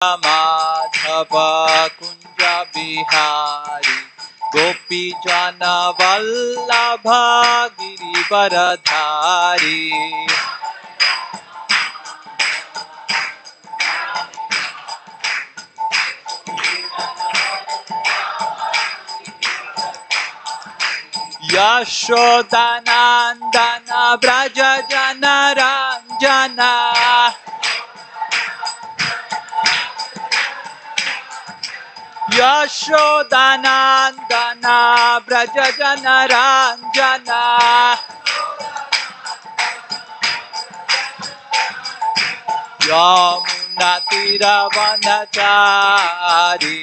Madhava Kunja Bihari Gopi Jana Vallabha Girivaradhari Yashodanandana Braja Jana Ranjana Yashodanandana Braja Jana Ranjana Yamuna Tiravanachari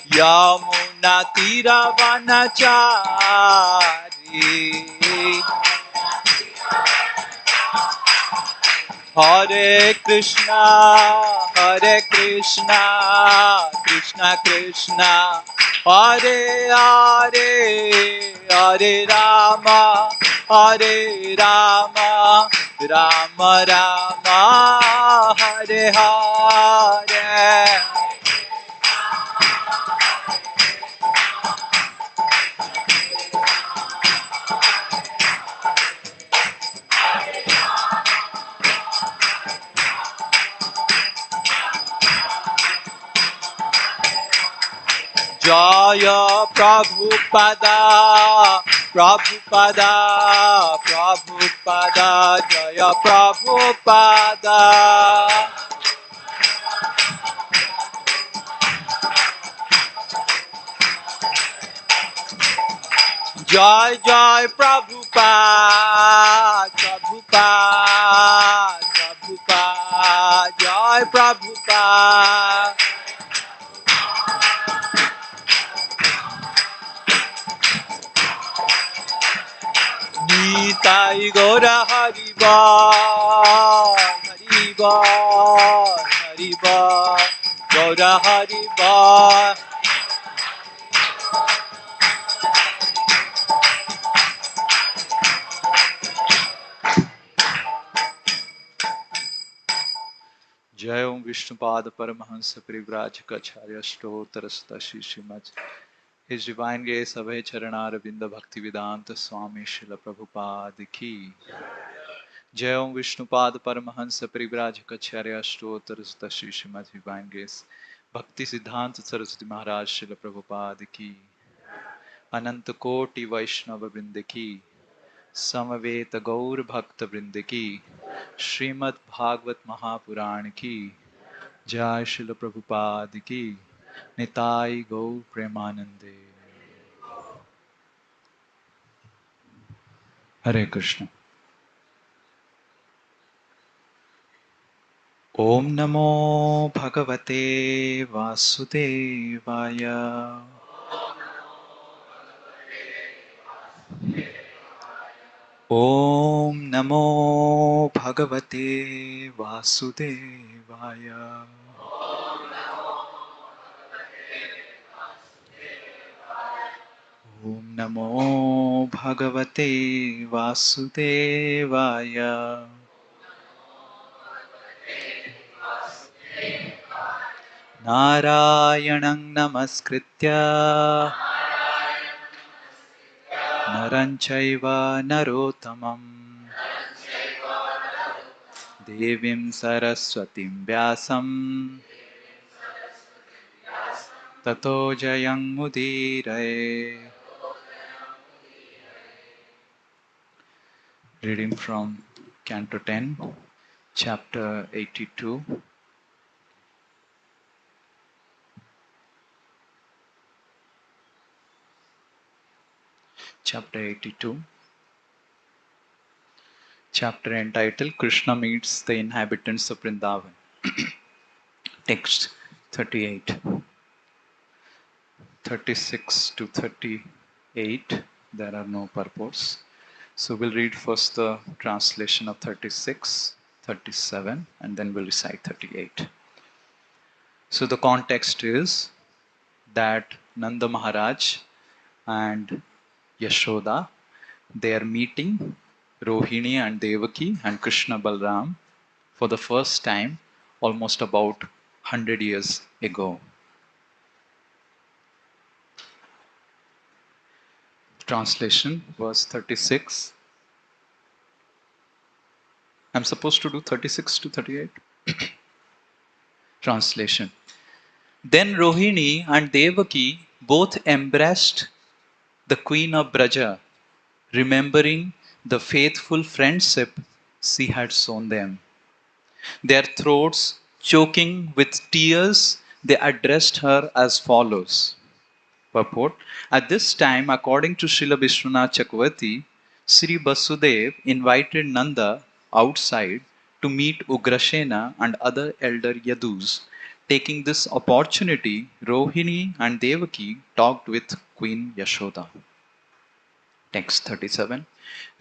Yamuna Tiravanachari Hare Krishna Krishna Krishna Hare Hare Hare Rama Rama Rama Hare Hare Jaya Prabhupada Jaya Prabhupada Jai Jai Prabhupada Jai Prabhupada Nitai Gora Haribol Gora Haribol Jai Om Vishnupada Paramahansa Parivrajikacharya Stotra Stashi Srimad His Divine Grace Abhay Charanaravindha Bhaktivedanta Swami Srila Prabhupada Ki Jai Om Vishnupada Paramahansa Parivrajikacharya Stotra Stashi Srimad Divine Grace Bhakti Siddhanta Saraswati Maharaj Srila Prabhupada Ki Ananta Koti Vaishnava Vrinda Ki Samaveta Gaur Bhakta Vrinda Ki Srimad Bhagavat Mahapurana Ki Jai Srila Prabhupada Ki Nitai Gaur Premanande Hare Krishna Om Namo Bhagavate Vasudevaya Om Namo Bhagavate Vasudevaya Om Namo Bhagavate Vasudevaya Narayanang Namaskritya Naranchaiva Narottamam Devim Saraswatim Vyasam Tato Jayang Mudiraye. Reading from Canto 10, Chapter 82. Chapter 82. Chapter entitled Krishna Meets the Inhabitants of Vrindavan. Text 38. 36 to 38, there are no purports. So we'll read first the translation of 36, 37, and then we'll recite 38. So the context is that Nanda Maharaj and Yashoda, they are meeting Rohini and Devaki and Krishna Balram for the first time almost about 100 years ago. Translation, verse 36. I'm supposed to do 36 to 38. Translation. Then Rohini and Devaki both embraced the queen of Braja, remembering the faithful friendship she had shown them. Their throats choking with tears, they addressed her as follows. Purport. At this time, according to Srila Vishwanath Chakravarti, Sri Vasudev invited Nanda outside to meet Ugrasena and other elder Yadus. Taking this opportunity, Rohini and Devaki talked with Queen Yashoda. Text 37.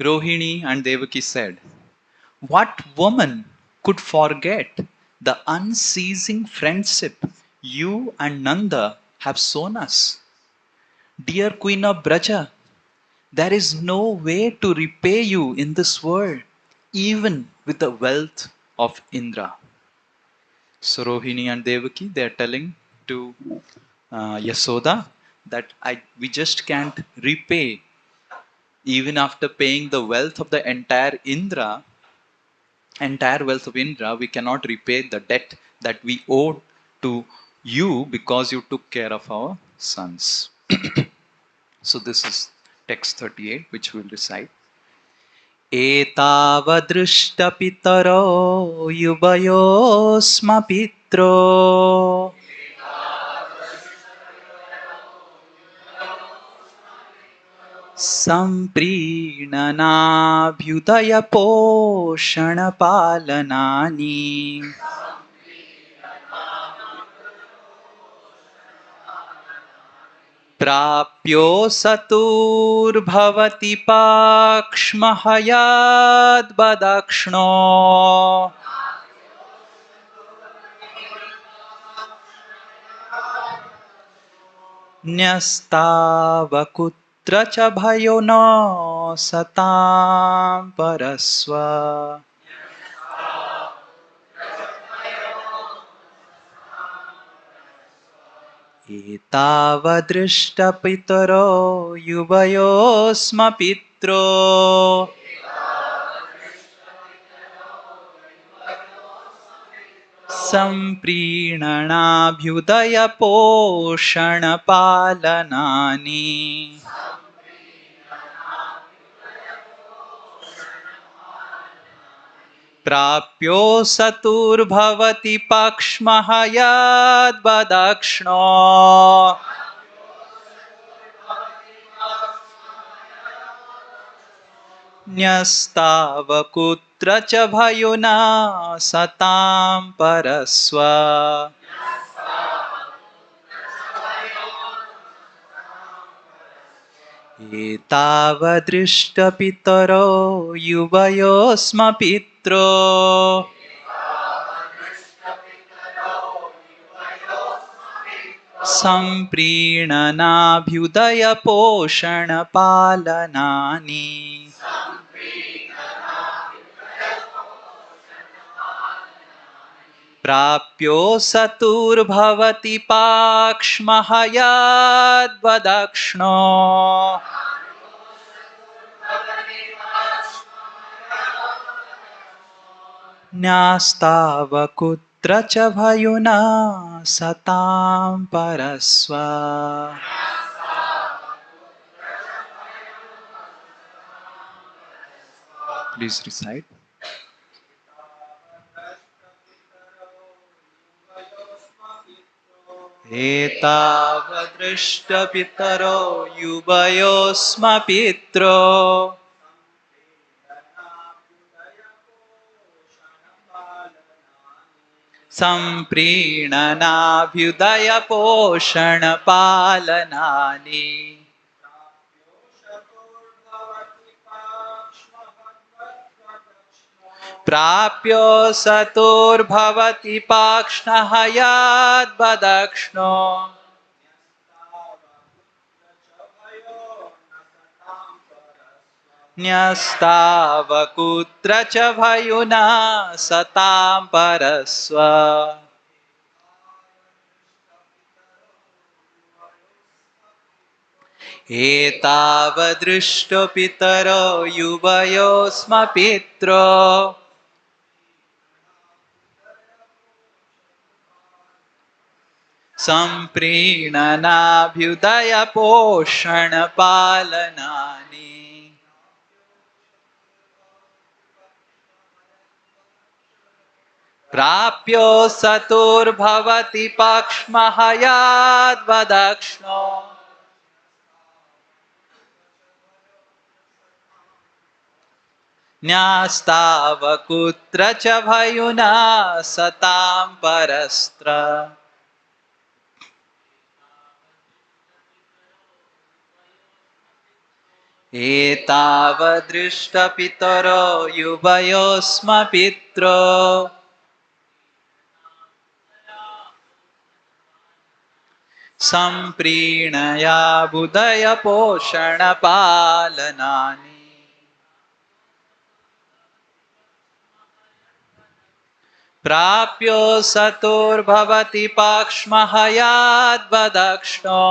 Rohini and Devaki said, "What woman could forget the unceasing friendship you and Nanda have shown us? Dear Queen of Braja, there is no way to repay you in this world, even with the wealth of Indra." So Rohini and Devaki, they are telling to Yasoda that we just can't repay, even after paying the wealth of the entire wealth of Indra, we cannot repay the debt that we owe to you because you took care of our sons. So this is text 38, which we'll recite. Etavadrishtapitaro yubayosma pitro Samprinanabhyudaya poshana palanani Prapyo saturбhavati pakshmahayad badakshno Nyastavakutra cha bhayo no satam parasva Etavadrishtapitaro yubayosma pitro Samprinanabhyudaya poshana palanani Prapyo saturбhavati pakshmahayad badakshno Nyastavakutra cha bhayo na satam parasva Etavadrishtapitaro yubayosma pitro Samprinanabhyudaya poshana palanani Prapyo saturбhavati pakshmahayad badakshno Nyastavakutra cha bhayo na satam parasva. Please recite. Etavadrishtapitaro yubayosma pitro Samprinanabhyudaya poshana palanani Prapyo saturбhavati pakshmahayad badakshno न्यस्तावकुत्र च भयुना सतां परस्व एतावदृष्टपितरो युवयोस्म पित्रो सम्प्रीणनाभ्युदयपोषणपालनानि प्राप्यो सतुर्भवति पक्ष्महयाद्वदक्ष्णो न्यास्तावकुत्र च भयुना सतां परस्त्र एतावदृष्टपितरो युवयोस्म पित्रो सम्प्रीणया बुदयपोषणपालनानि प्राप्यो सतुर्भवति पाक्ष्महयाद्वदक्ष्णो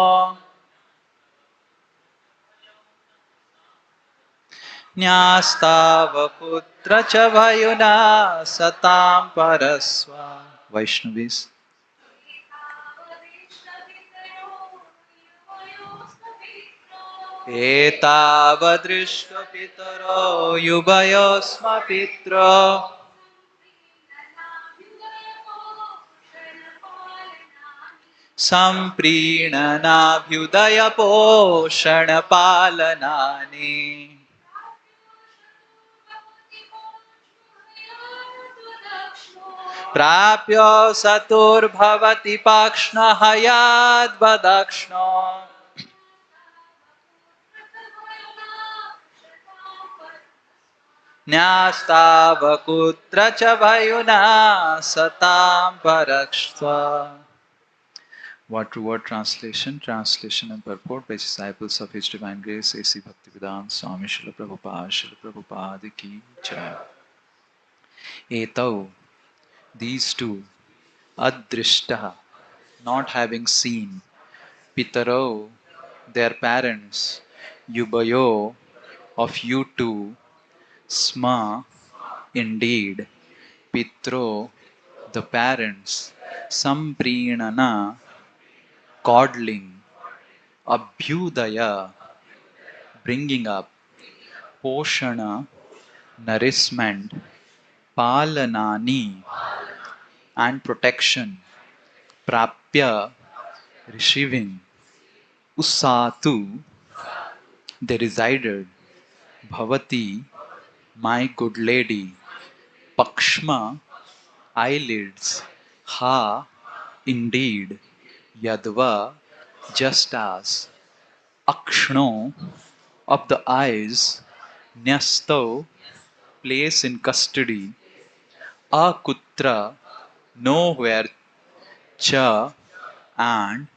न्यास्तावपुत्र च भयुना सतां परस्व. Vaishnavis. एतावदृष्टपितरो युवयोस्म पित्रो सम्प्रीणनाभ्युदयपोषणपालनानि प्राप्यो सतुर्भवति पाक्ष्महयाद्वदक्ष्णो न्यास्तावकुत्र च भयुना सतां परस्व. Word to word translation, translation and purport by disciples of His Divine Grace A.C. Bhaktivedanta Swami Srila Prabhupada Ki Jai. Etau, these two, adrishta, not having seen, pitaro, their parents, yubayo, of you two, sma, indeed, pitro, the parents, samprinana, coddling, abhyudaya, bringing up, poshana, nourishment, palanani, and protection, prapya, receiving, usatu, they resided, bhavati, my good lady, pakshma, eyelids, ha, indeed, yadva, just as, akshno, of the eyes, nyasto, place in custody, akutra, nowhere, cha, and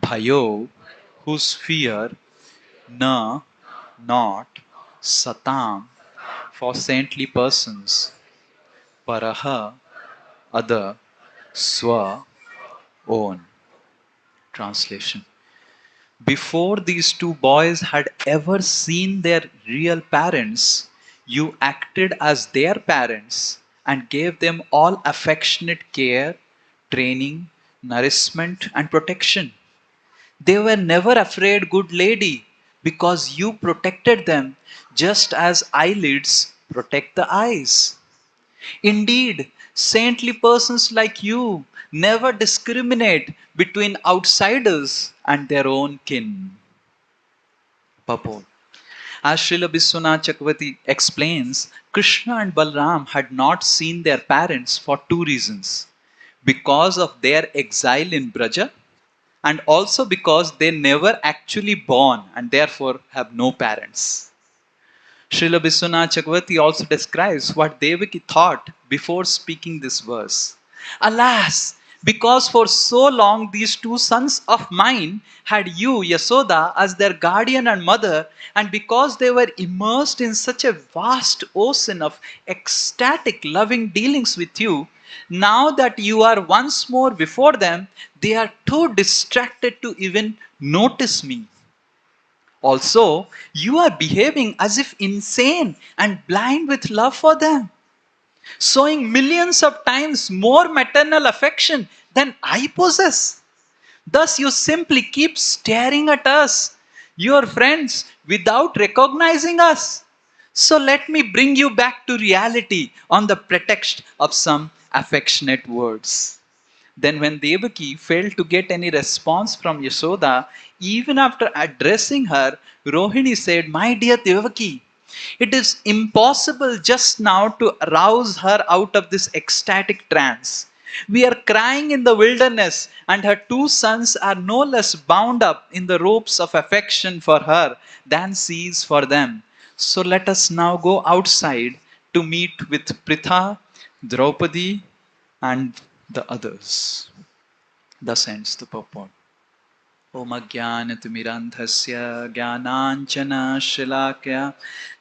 bhayo, whose fear, na, not, satam, for saintly persons, paraha, other, swa, own. Translation. Before these two boys had ever seen their real parents, you acted as their parents and gave them all affectionate care, training, nourishment, and protection. They were never afraid, good lady, because you protected them just as eyelids protect the eyes. Indeed, saintly persons like you never discriminate between outsiders and their own kin. Purport. As Srila Biswanath Chakravarti explains, Krishna and Balram had not seen their parents for two reasons. Because of their exile in Braja, and also because they never actually born and therefore have no parents. Srila Biswanath Chakravarti also describes what Devaki thought before speaking this verse. Alas, Because for so long these two sons of mine had you, Yasoda, as their guardian and mother, and because they were immersed in such a vast ocean of ecstatic loving dealings with you, now that you are once more before them, they are too distracted to even notice me. Also, you are behaving as if insane and blind with love for them, showing millions of times more maternal affection than I possess. Thus, you simply keep staring at us, your friends, without recognizing us. So, let me bring you back to reality on the pretext of some affectionate words. Then, when Devaki failed to get any response from Yashoda, even after addressing her, Rohini said, "My dear Devaki, it is impossible just now to arouse her out of this ecstatic trance. We are crying in the wilderness, and her two sons are no less bound up in the ropes of affection for her than she is for them. So let us now go outside to meet with Pritha, Draupadi, and the others." Thus ends the purport. Om Ajnanatimirandhasya Jnananjana Shalakya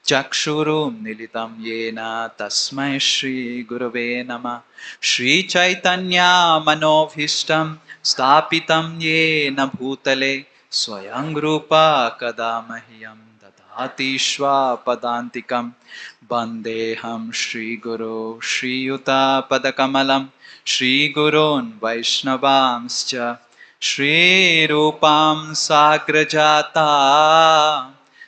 Chakshurum Militam Yena Tasmai Shri Gurave Namah. Shri Chaitanya Manobhishtam Stapitam Yena Bhutale Swayam Rupa Kadamahyam Dadati Shva Padantikam Bandeham Shri Guru Shri Yuta Padakamalam Shri Gurun Vaishnavamscha Shri Rupam Sagrajata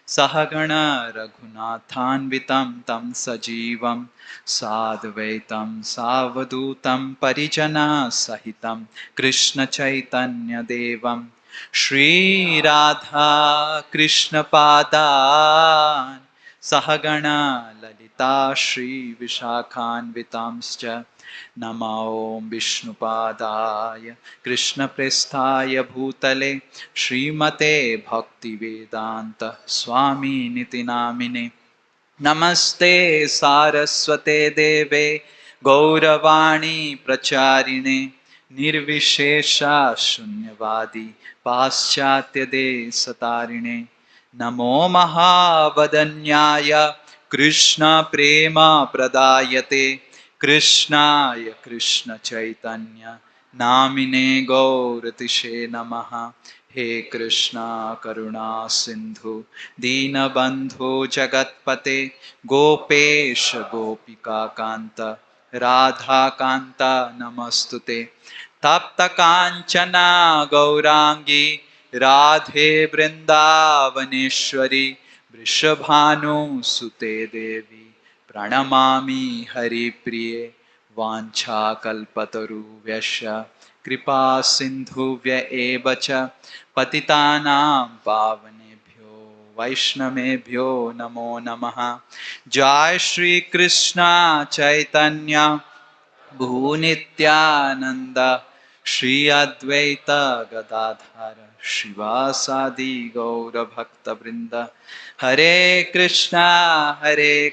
Sahagana Raghunathanvitam Tam Sajivam Sadvaitam Savadutam Parijana Sahitam Krishna Chaitanya Devam Shri Radha Krishna Padan Sahagana Lalita Shri Vishakhanvitamscha Namo Vishnupadaya Krishna Prestaya Bhutale Srimate Bhakti Vedanta Swami Niti Namine Namaste Saraswate Deve Gauravani Pracharine Nirvishesha Shunyavadi Paschatya De Satarine Namo Mahavadanyaya Krishna Prema Pradayate Krishnaya Krishna Chaitanya Namine Gauratishe Namaha. He Krishna Karuna Sindhu Deenabandhu Jagatpate Gopesha Gopika Kanta Radha Kanta Namastute Tapta Kanchana Gaurangi Radhe Vrindavaneshwari Vrishabhanu Sute Devi Pranamami Hari Priye Vancha Kalpataru Vyasya Kripa Sindhu Vya Evacha Patitanam Pavanebhyo Vaishnamebhyo Namo Namaha. Jai Shri Krishna Chaitanya Bhunityananda Shri Advaita Gadadhara Shivasadi Gaura Bhakta Vrinda. Hare Krishna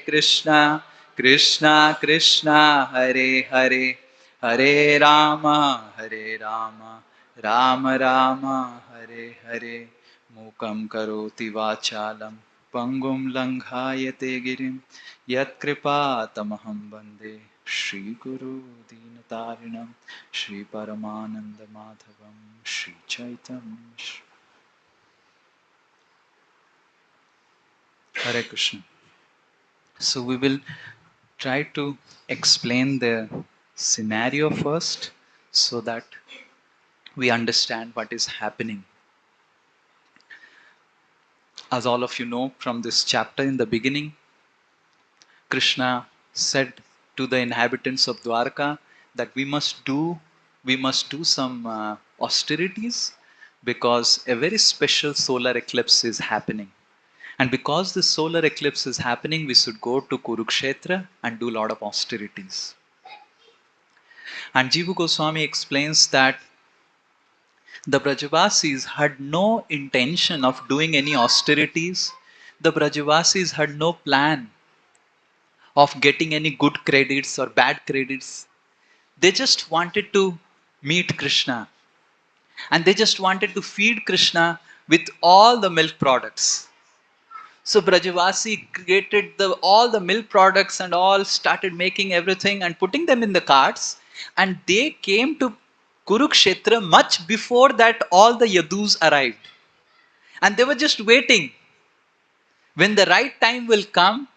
Krishna Krishna Hare Hare Hare Rama Rama Rama Hare Hare. Mukam karoti vachalam pangum langhayate girim yat kripa tamaham bande Shri Guru Dinatarinam Shri Paramananda Madhavam Shri Chaitanya. Hare Krishna. So we will try to explain the scenario first so that we understand what is happening. As all of you know from this chapter, in the beginning, Krishna said to the inhabitants of Dwarka that we must do some austerities because a very special solar eclipse is happening. And because this solar eclipse is happening, we should go to Kurukshetra and do a lot of austerities. And Jiva Goswami explains that the Brajavasis had no intention of doing any austerities. The Brajavasis had no plan of getting any good credits or bad credits. They just wanted to meet Krishna. And they just wanted to feed Krishna with all the milk products. So Brajavasi created all the milk products and all, started making everything and putting them in the carts. And they came to Kurukshetra much before that all the Yadus arrived. And they were just waiting. When the right time will come,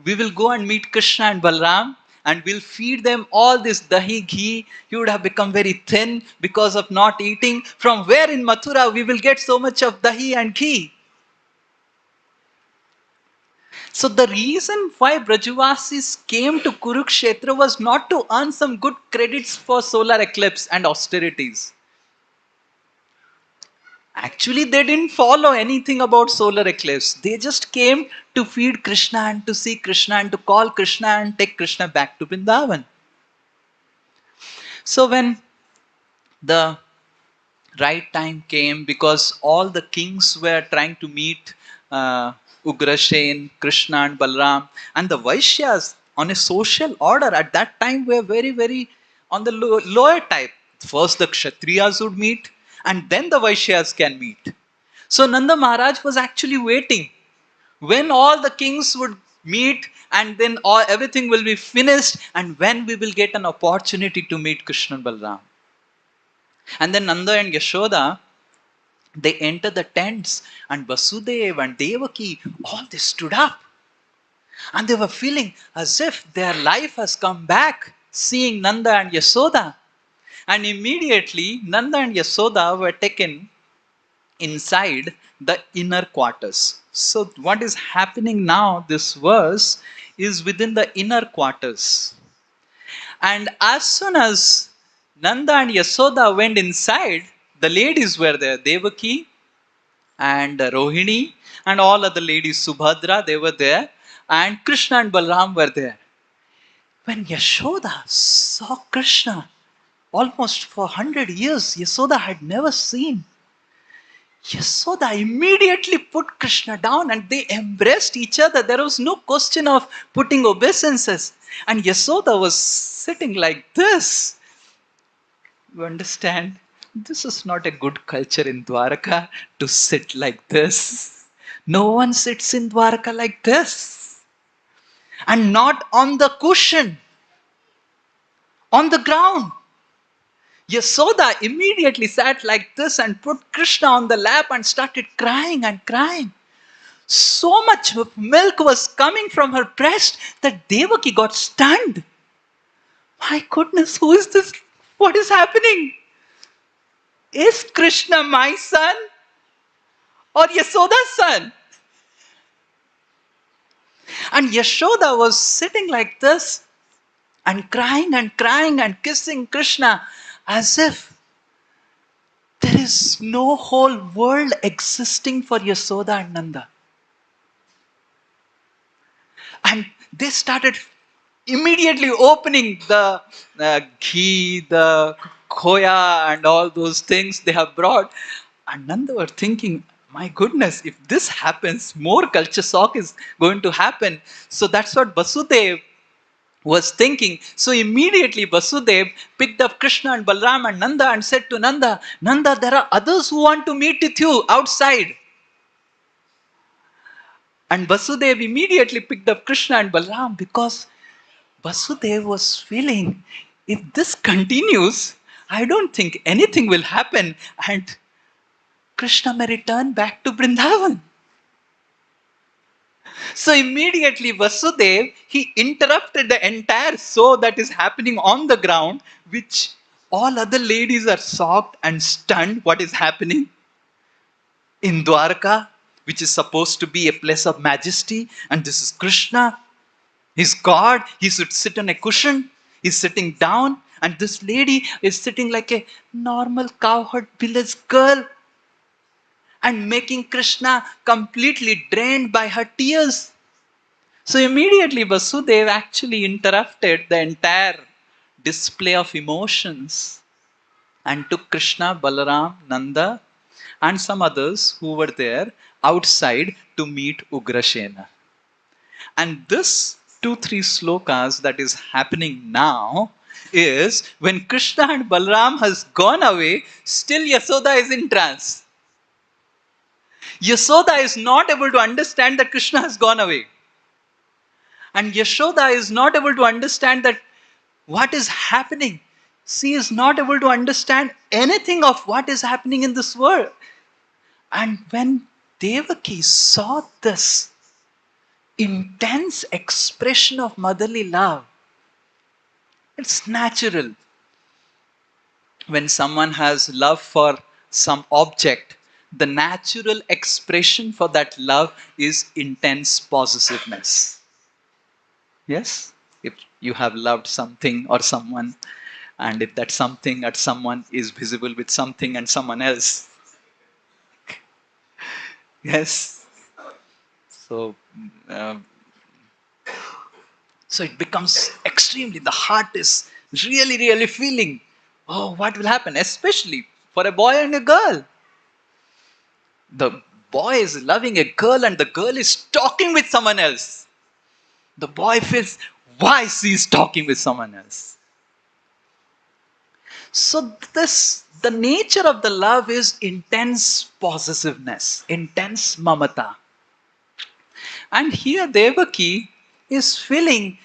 we will go and meet Krishna and Balram and we'll feed them all this dahi ghee. You would have become very thin because of not eating. From where in Mathura we will get so much of dahi and ghee? So the reason why Brajavasis came to Kurukshetra was not to earn some good credits for solar eclipse and austerities. Actually, they didn't follow anything about solar eclipse. They just came to feed Krishna and to see Krishna and to call Krishna and take Krishna back to Vrindavan. So when the right time came, because all the kings were trying to meet Ugrasen, Krishna and Balram, and the Vaishyas on a social order at that time were very, very on the lower type. First the Kshatriyas would meet, and then the Vaishyas can meet. So Nanda Maharaj was actually waiting when all the kings would meet, and then everything will be finished, and when we will get an opportunity to meet Krishna and Balram. And then Nanda and Yashoda, they entered the tents, and Vasudeva and Devaki, all they stood up. And they were feeling as if their life has come back, seeing Nanda and Yashoda. And immediately, Nanda and Yashoda were taken inside the inner quarters. So what is happening now, this verse, is within the inner quarters. And as soon as Nanda and Yashoda went inside, the ladies were there, Devaki and Rohini and all other ladies, Subhadra, they were there, and Krishna and Balram were there. When Yashoda saw Krishna, almost for 100 years, Yashoda had never seen. Yashoda immediately put Krishna down and they embraced each other. There was no question of putting obeisances. And Yashoda was sitting like this. You understand? This is not a good culture in Dwaraka to sit like this. No one sits in Dwaraka like this. And not on the cushion, on the ground. Yashoda immediately sat like this and put Krishna on the lap and started crying and crying. So much milk was coming from her breast that Devaki got stunned. My goodness, who is this? What is happening? Is Krishna my son or Yashoda's son? And Yashoda was sitting like this and crying and kissing Krishna as if there is no whole world existing for Yashoda and Nanda. And they started immediately opening the ghee, the khoya and all those things they have brought. And Nanda were thinking, my goodness, if this happens, more culture shock is going to happen. So that's what Vasudev was thinking. So immediately Vasudev picked up Krishna and Balram and Nanda and said to Nanda, Nanda, there are others who want to meet with you outside. And Vasudev immediately picked up Krishna and Balram because Vasudev was feeling, if this continues, I don't think anything will happen and Krishna may return back to Vrindavan. So immediately Vasudev, he interrupted the entire show that is happening on the ground, which all other ladies are shocked and stunned what is happening in Dwarka, which is supposed to be a place of majesty, and this is Krishna. He's God, he should sit on a cushion, he's sitting down, and this lady is sitting like a normal cowherd village girl and making Krishna completely drained by her tears. So immediately Vasudev actually interrupted the entire display of emotions and took Krishna, Balaram, Nanda and some others who were there outside to meet Ugrasena. And this 2-3 slokas that is happening now is when Krishna and Balram has gone away, still Yasoda is in trance. Yasoda is not able to understand that Krishna has gone away. And Yashoda is not able to understand that what is happening. She is not able to understand anything of what is happening in this world. And when Devaki saw this intense expression of motherly love, it's natural. When someone has love for some object, the natural expression for that love is intense possessiveness. Yes? If you have loved something or someone, and if that something or someone is visible with something and someone else. Yes? So, um, so it becomes extremely, the heart is really, really feeling, oh, what will happen? Especially for a boy and a girl. The boy is loving a girl and the girl is talking with someone else. The boy feels, why she is talking with someone else? So the nature of the love is intense possessiveness, intense mamata. And here Devaki is feeling,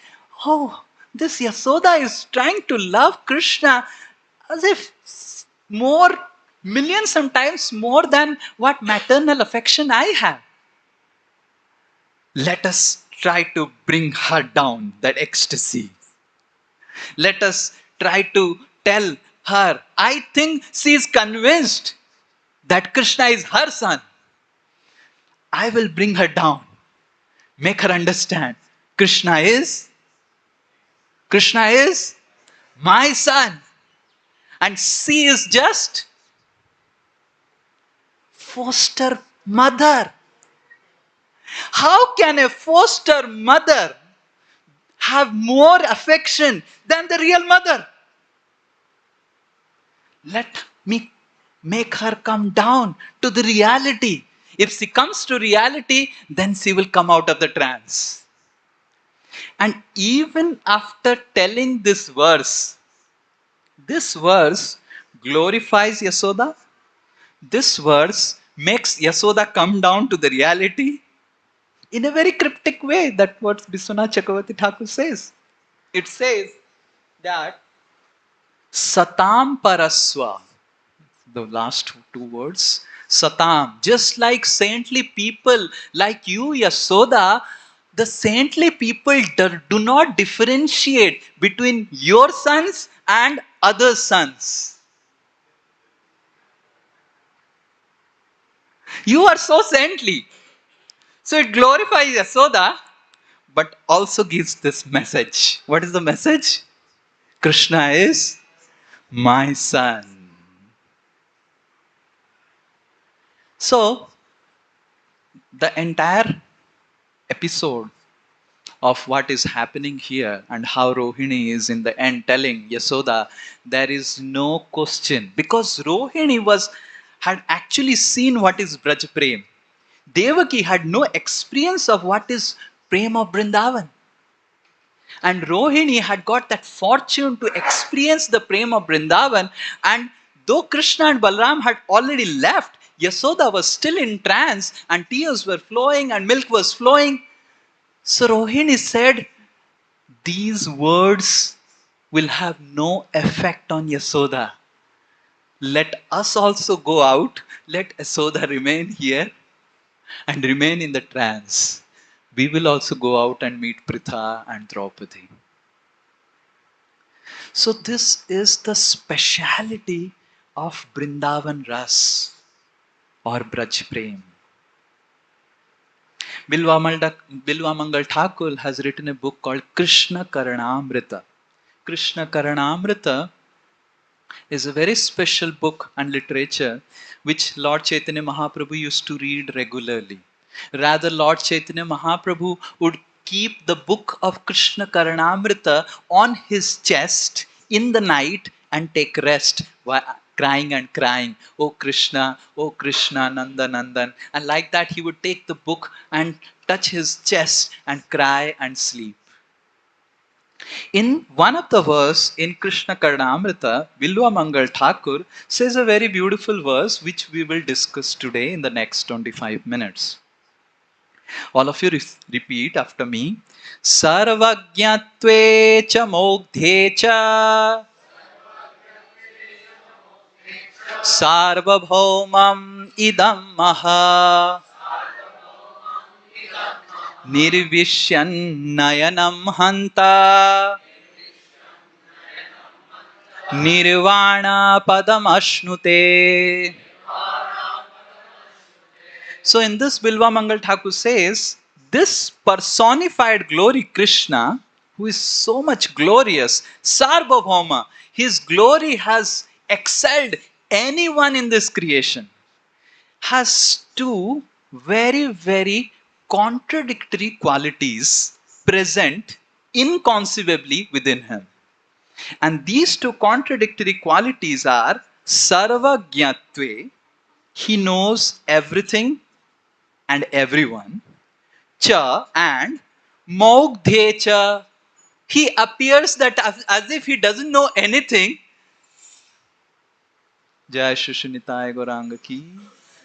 oh, this Yasoda is trying to love Krishna as if more, millions and times more than what maternal affection I have. Let us try to bring her down, that ecstasy. Let us try to tell her, I think she is convinced that Krishna is her son. I will bring her down, make her understand Krishna is my son, and she is just foster mother. How can a foster mother have more affection than the real mother? Let me make her come down to the reality. If she comes to reality, then she will come out of the trance. And even after telling this verse glorifies Yasoda. This verse makes Yasoda come down to the reality in a very cryptic way. That's what Biswanath Chakravarti Thakur says. It says that Satam Paraswa, the last two words, Satam, just like saintly people like you, Yasoda, the saintly people do not differentiate between your sons and other sons. You are so saintly. So it glorifies Yasoda, but also gives this message. What is the message? Krishna is my son. So, the entire episode of what is happening here and how Rohini is in the end telling Yasoda, there is no question. Because Rohini had actually seen what is Braj Prem. Devaki had no experience of what is Prem of Vrindavan. And Rohini had got that fortune to experience the Prem of Vrindavan. And though Krishna and Balram had already left, Yasoda was still in trance and tears were flowing and milk was flowing. So Rohini said, these words will have no effect on Yasoda. Let us also go out. Let Yasoda remain here and remain in the trance. We will also go out and meet Pritha and Draupadi. So this is the speciality of Vrindavan Ras or Braj Prem. Bilvamangal Thakur has written a book called Krishna Karanamrita. Krishna Karanamrita is a very special book and literature which Lord Chaitanya Mahaprabhu used to read regularly. Rather, Lord Chaitanya Mahaprabhu would keep the book of Krishna Karanamrita on his chest in the night and take rest, crying and crying, oh Krishna, Nanda Nandan. And like that he would take the book and touch his chest and cry and sleep. In one of the verse in Krishna Karnamrita, Vilva Mangal Thakur says a very beautiful verse which we will discuss today in the next 25 minutes. All of you repeat after me. Sarvagyatve cha mogdhe cha sarvabhaumam idam maha nirvishyan nayanam hanta nirvana padam ashnute. So in this, Bilva Mangal Thakur says, this personified glory Krishna, who is so much glorious, Sarvabhauma, his glory has excelled anyone in this creation, has two very, very contradictory qualities present inconceivably within him. And these two contradictory qualities are Sarvagyatve, he knows everything and everyone, cha, and mogdhe cha, he appears that as if he doesn't know anything. Jai Shri Nitai Gauranga ki,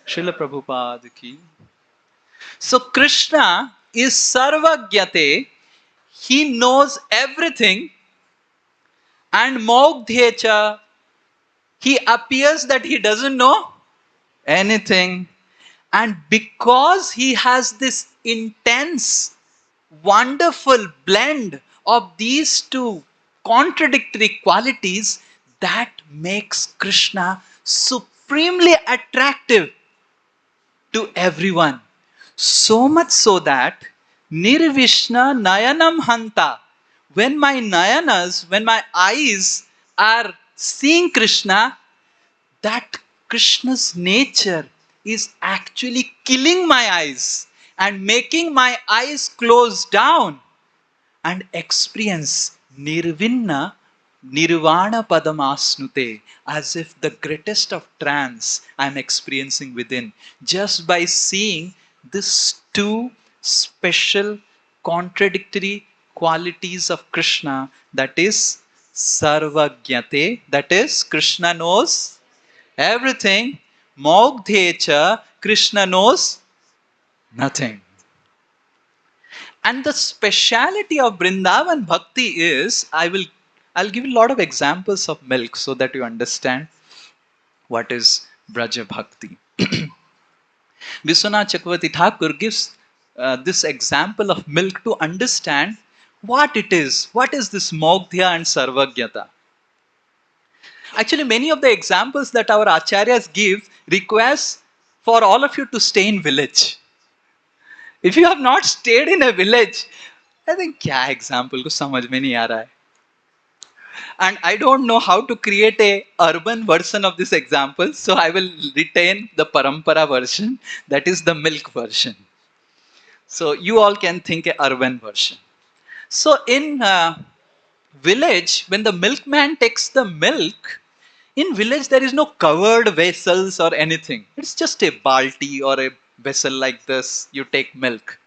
Srila Prabhupada ki. So Krishna is sarvagyate, he knows everything, and mogdhe cha, he appears that he doesn't know anything. And because he has this intense, wonderful blend of these two contradictory qualities, that makes Krishna supremely attractive to everyone. So much so that Nirvishna Nayanam Hanta, when my nayanas, when my eyes are seeing Krishna, that Krishna's nature is actually killing my eyes and making my eyes close down and experience nirvana padamasnute, as if the greatest of trance I am experiencing within, just by seeing these two special contradictory qualities of Krishna, that is sarvagyate, that is Krishna knows everything, mogdhecha, Krishna knows nothing. And the speciality of Vrindavan Bhakti is, I'll give you a lot of examples of milk so that you understand what is Braja Bhakti. Vishwanath Chakravarti Thakur gives this example of milk to understand what it is. What is this mogdhya and sarvagyata? Actually, many of the examples that our acharyas give request for all of you to stay in village. If you have not stayed in a village, I think kya example ko samajh mein nahi aa raha hai. And I don't know how to create a urban version of this example, so I will retain the parampara version, that is the milk version. So you all can think a urban version. So in village, when the milkman takes the milk, in village there is no covered vessels or anything. It's just a balti or a vessel like this, you take milk.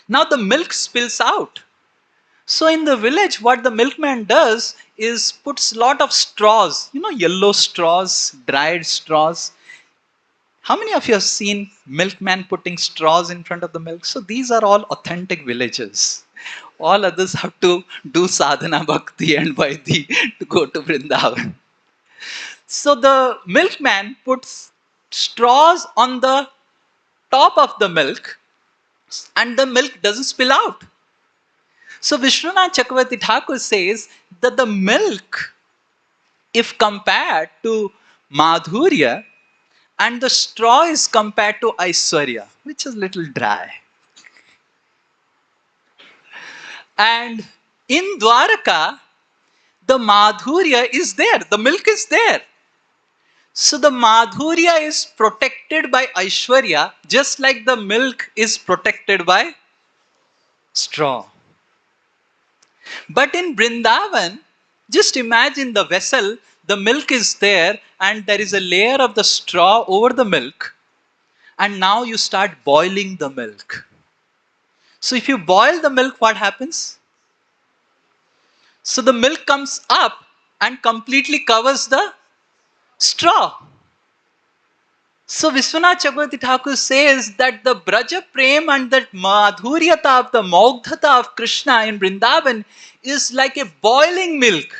Now the milk spills out. So in the village, what the milkman does is puts lot of straws, yellow straws, dried straws. How many of you have seen milkman putting straws in front of the milk? So these are all authentic villages. All others have to do sadhana bhakti and vaidhi to go to Vrindavan. So the milkman puts straws on the top of the milk and the milk doesn't spill out. So Vishwanath Chakravarti Thakur says that the milk, if compared to Madhurya, and the straw is compared to Aishwarya, which is little dry. And in Dwaraka, the Madhurya is there, the milk is there. So the Madhurya is protected by Aishwarya, just like the milk is protected by straw. But in Vrindavan, just imagine the vessel, the milk is there and there is a layer of the straw over the milk, and now you start boiling the milk. So if you boil the milk, what happens? So the milk comes up and completely covers the straw. So Vishwanath Chakravarti Thakur says that the Braja Prem and that Madhuryata of the Maugdhata of Krishna in Vrindavan is like a boiling milk.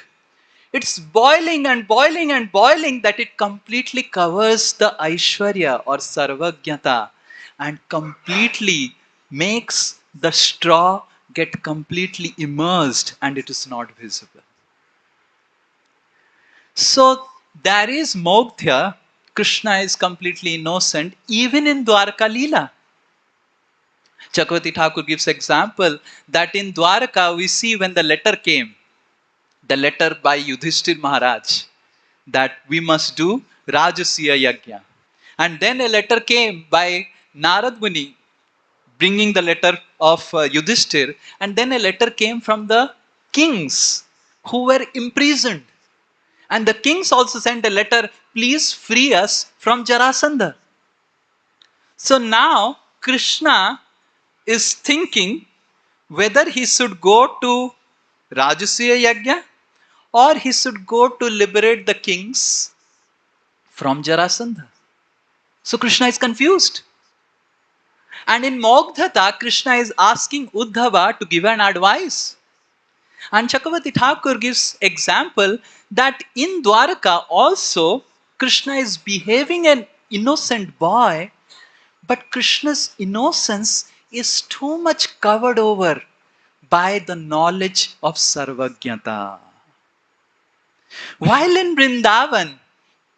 It's boiling and boiling and boiling that it completely covers the Aishwarya or Sarvajnata and completely makes the straw get completely immersed and it is not visible. So there is Mogdhya, Krishna is completely innocent even in Dwarka Leela. Chakravarti Thakur gives example that in Dwarka we see when the letter came, the letter by Yudhishthir Maharaj, that we must do Rajasya Yajna. And then a letter came by Narad Muni bringing the letter of Yudhishthir, and then a letter came from the kings who were imprisoned. And the kings also sent a letter, please free us from Jarasandha. So now Krishna is thinking whether he should go to Rajasya Yajna or he should go to liberate the kings from Jarasandha. So Krishna is confused. And in Mogdhata, Krishna is asking Uddhava to give an advice. And Chakravarti Thakur gives example that in Dwaraka also, Krishna is behaving an innocent boy, but Krishna's innocence is too much covered over by the knowledge of Sarvajnata. While in Vrindavan,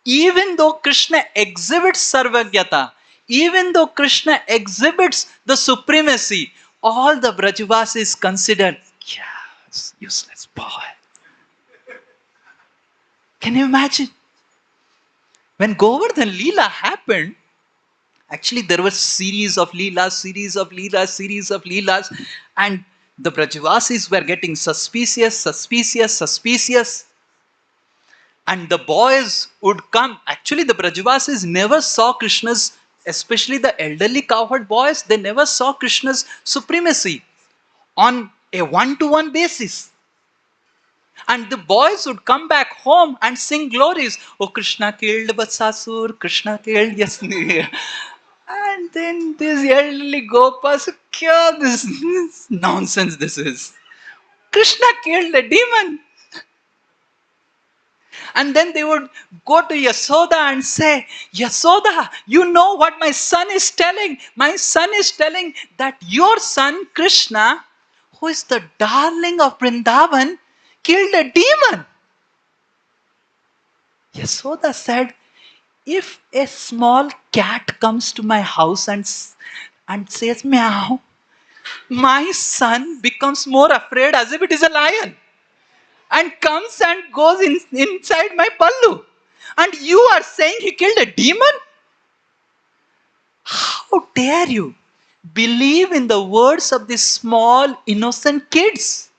even though Krishna exhibits Sarvajnata, even though Krishna exhibits the supremacy, all the Brajavasis consider, yes, useless boy. Can you imagine? When Govardhan Leela happened, actually there was series of Leelas, and the Brajavasis were getting suspicious. And the boys would come. Actually, the Brajavasis never saw Krishna's, especially the elderly cowherd boys, they never saw Krishna's supremacy on a one-to-one basis. And the boys would come back home and sing glories. Oh, Krishna killed Vatsasur, Krishna killed Yasni. And then these elderly gopas, kya this nonsense this is. Krishna killed a demon. And then they would go to Yasoda and say, Yasoda, you know what my son is telling? My son is telling that your son Krishna, who is the darling of Vrindavan, killed a demon. Yasoda said, if a small cat comes to my house and says meow, my son becomes more afraid as if it is a lion. And comes and goes inside my pallu. And you are saying he killed a demon? How dare you believe in the words of these small innocent kids?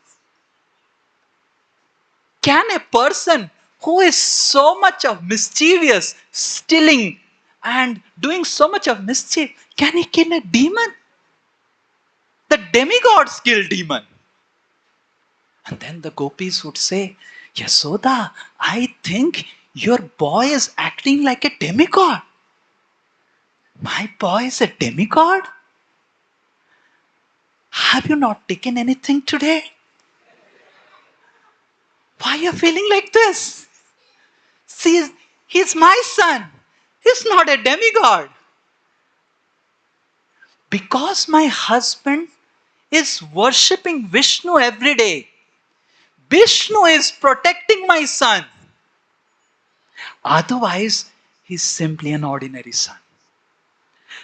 Can a person who is so much of mischievous, stealing and doing so much of mischief, can he kill a demon? The demigods kill demon. And then the gopis would say, Yasoda, I think your boy is acting like a demigod. My boy is a demigod? Have you not taken anything today? Why are you feeling like this? See, he's my son. He's not a demigod. Because my husband is worshipping Vishnu every day, Vishnu is protecting my son. Otherwise, he's simply an ordinary son.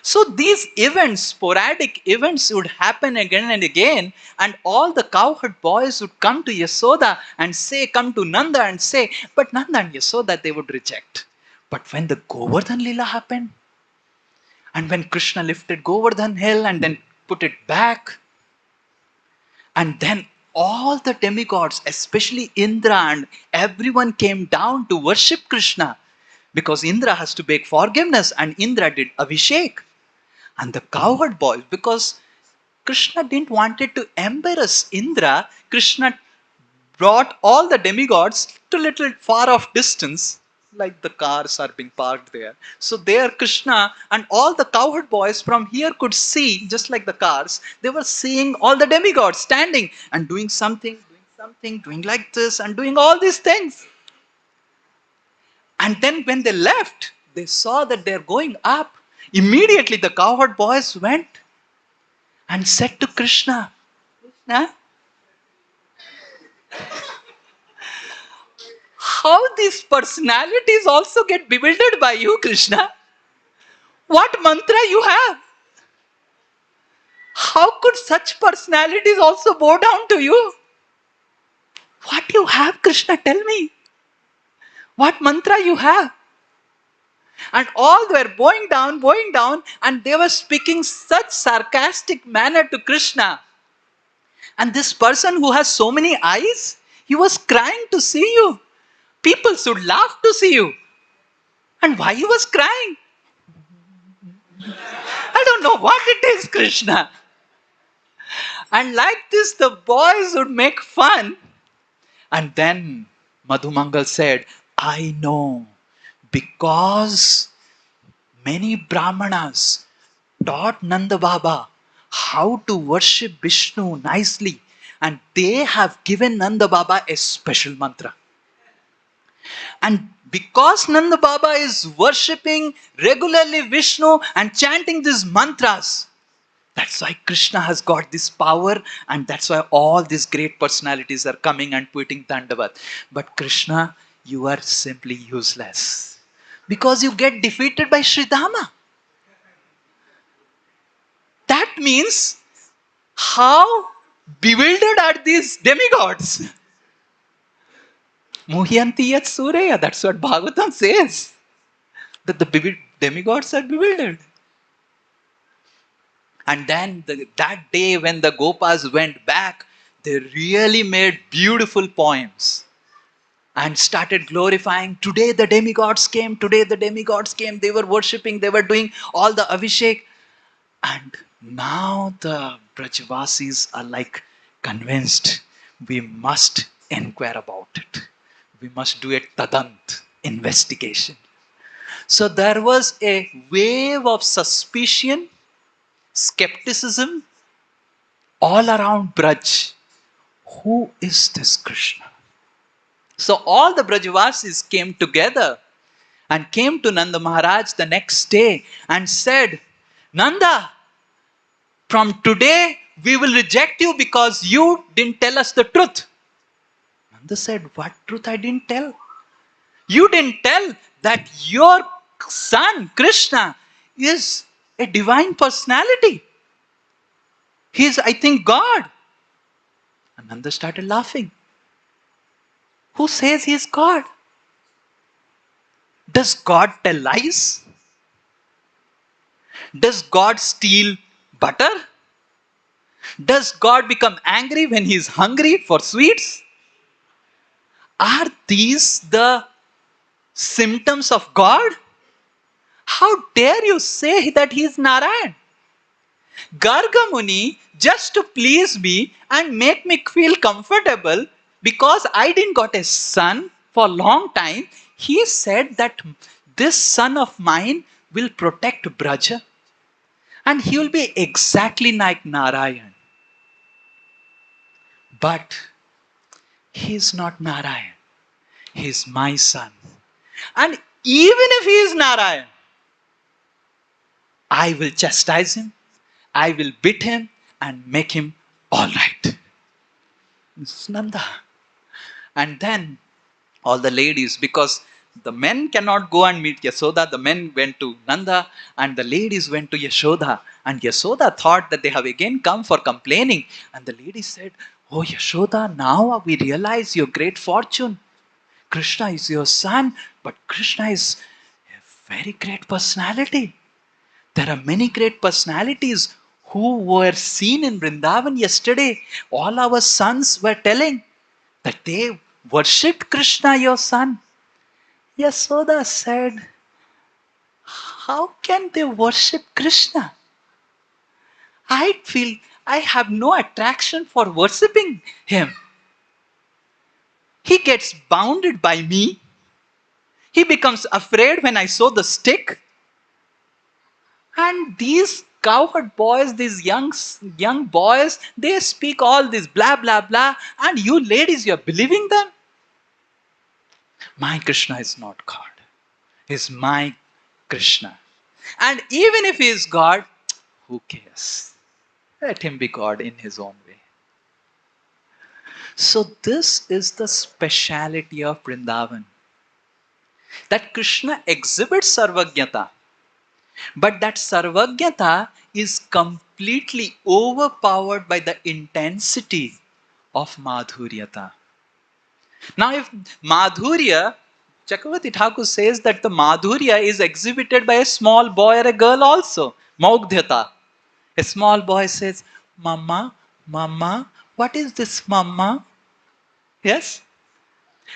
So these events, sporadic events would happen again and again, and all the cowherd boys would come to Yasoda and say, come to Nanda and say, but Nanda and Yasoda, they would reject. But when the Govardhan Leela happened, and when Krishna lifted Govardhan hill and then put it back, and then all the demigods, especially Indra and everyone came down to worship Krishna because Indra has to beg forgiveness and Indra did Abhishek. And the cowherd boys, because Krishna didn't want to embarrass Indra, Krishna brought all the demigods to little far off distance, like the cars are being parked there. So there Krishna and all the cowherd boys from here could see, just like the cars, they were seeing all the demigods standing and doing something, doing like this and doing all these things. And then when they left, they saw that they're going up. Immediately the cowherd boys went and said to Krishna, Krishna, how these personalities also get bewildered by you, Krishna? What mantra you have? How could such personalities also bow down to you? What you have, Krishna? Tell me. What mantra you have? And all were bowing down, and they were speaking such sarcastic manner to Krishna. And this person who has so many eyes, he was crying to see you. People should laugh to see you. And why he was crying? I don't know what it is, Krishna. And like this, the boys would make fun. And then Madhumangal said, I know, because many Brahmanas taught Nanda Baba how to worship Vishnu nicely, and they have given Nanda Baba a special mantra. And because Nanda Baba is worshipping regularly Vishnu and chanting these mantras, that's why Krishna has got this power, and that's why all these great personalities are coming and putting Dandavat. But Krishna, you are simply useless, because you get defeated by Sridhama. That means, how bewildered are these demigods? Muhyanti yat sureya, that's what Bhagavatam says. That the demigods are bewildered. And then that day when the Gopas went back, they really made beautiful poems and started glorifying, today the demigods came, they were worshipping, they were doing all the Abhishek. And now the Brajvasis are like convinced, we must inquire about it. We must do a tadant investigation. So there was a wave of suspicion, skepticism all around Braj. Who is this Krishna? So all the Brajvasis came together and came to Nanda Maharaj the next day and said, Nanda, from today we will reject you because you didn't tell us the truth. Nanda said, what truth I didn't tell? You didn't tell that your son Krishna is a divine personality. He is, I think, God. And Nanda started laughing. Who says he is God? Does God tell lies? Does God steal butter? Does God become angry when he is hungry for sweets? Are these the symptoms of God? How dare you say that he is Narayan? Garga Muni, just to please me and make me feel comfortable, because I didn't got a son for a long time, he said that this son of mine will protect Braja and he will be exactly like Narayan. But he is not Narayan. He is my son. And even if he is Narayan, I will chastise him, I will beat him and make him all right. This is Nanda. And then all the ladies, because the men cannot go and meet Yashoda, the men went to Nanda and the ladies went to Yashoda. And Yashoda thought that they have again come for complaining. And the lady said, oh Yashoda, now we realize your great fortune. Krishna is your son, but Krishna is a very great personality. There are many great personalities who were seen in Vrindavan yesterday. All our sons were telling that they worshipped Krishna, your son. Yashoda said, how can they worship Krishna? I feel I have no attraction for worshipping him. He gets bounded by me. He becomes afraid when I show the stick. And these cowherd boys, these young boys, they speak all this blah, blah, blah. And you ladies, you're believing them? My Krishna is not God. He's my Krishna. And even if he is God, who cares? Let him be God in his own way. So this is the speciality of Vrindavan. That Krishna exhibits sarvajnata. But that sarvajnata is completely overpowered by the intensity of madhuryata. Now if madhurya, Chakravarti Thakur says that the madhurya is exhibited by a small boy or a girl also. Maugdhyata. A small boy says, Mama, Mama, what is this Mama? Yes?